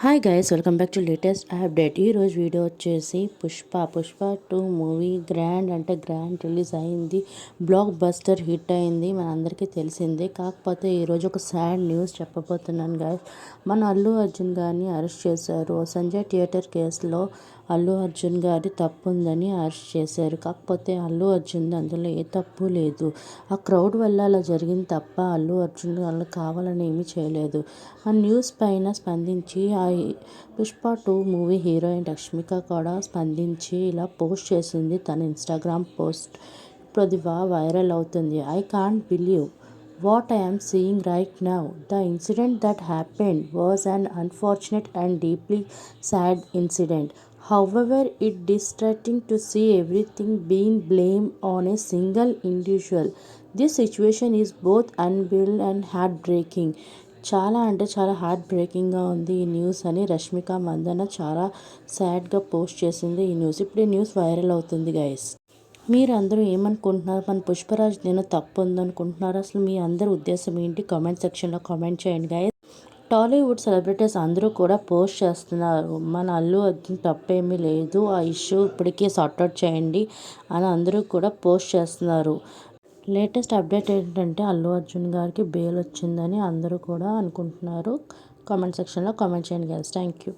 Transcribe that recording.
Hi guys, welcome back to latest update. ఈరోజు video వచ్చేసి Pushpa 2 movie grand release అయింది. Block buster hit అయింది, మనందరికీ తెలిసిందే. కాకపోతే ఈరోజు ఒక సాడ్ న్యూస్ చెప్పబోతున్నాను గైస్. మన అల్లు అర్జున్ గారిని అరెస్ట్ చేశారు. సంజయ్ థియేటర్ కేసులో అల్లు అర్జున్ గారి తప్పు ఉందని అరెస్ట్ చేశారు. కాకపోతే అల్లు అర్జున్ అందులో ఏ తప్పు లేదు. ఆ క్రౌడ్ వల్ల అలా జరిగింది తప్ప అల్లు అర్జున్ వాళ్ళు కావాలని ఏమీ చేయలేదు. ఆ న్యూస్ పైన స్పందించి పుష్ప 2 మూవీ హీరోయిన్ రష్మిక కూడా స్పందించి ఇలా పోస్ట్ చేసింది తన ఇన్స్టాగ్రామ్ పోస్ట్. ఇప్పుడు అది వైరల్ అవుతుంది. I can't believe what I am seeing right now. The incident that happened was an unfortunate and deeply sad incident. However, it's distressing to see everything being blamed on a single individual. This situation is both unreal and heartbreaking. చాలా అంటే చాలా heart బ్రేకింగ్గా ఉంది ఈ news అని రష్మిక మందన చాలా సాడ్గా post చేసింది ఈ news. ఇప్పుడు ఈ న్యూస్ వైరల్ అవుతుంది గైస్. మీరు అందరూ ఏమనుకుంటున్నారు? మన పుష్పరాజ్ నేను తప్పు ఉందనుకుంటున్నారు? అసలు మీ అందరి ఉద్దేశం ఏంటి? కామెంట్ సెక్షన్లో కామెంట్ చేయండి గైస్. టాలీవుడ్ సెలబ్రిటీస్ అందరూ కూడా పోస్ట్ చేస్తున్నారు, మన అల్లు అర్జున్ తప్పేమీ లేదు, ఆ ఇష్యూ ఇప్పటికీ సార్ట్అవుట్ చేయండి అని అందరూ కూడా పోస్ట్ చేస్తున్నారు. లేటెస్ట్ అప్డేట్ ఏంటంటే అల్లు అర్జున్ గారికి బెయిల్ వచ్చిందని అందరూ కూడా అనుకుంటున్నారు. కామెంట్ సెక్షన్లో కామెంట్ చేయండి గైస్. Thank you.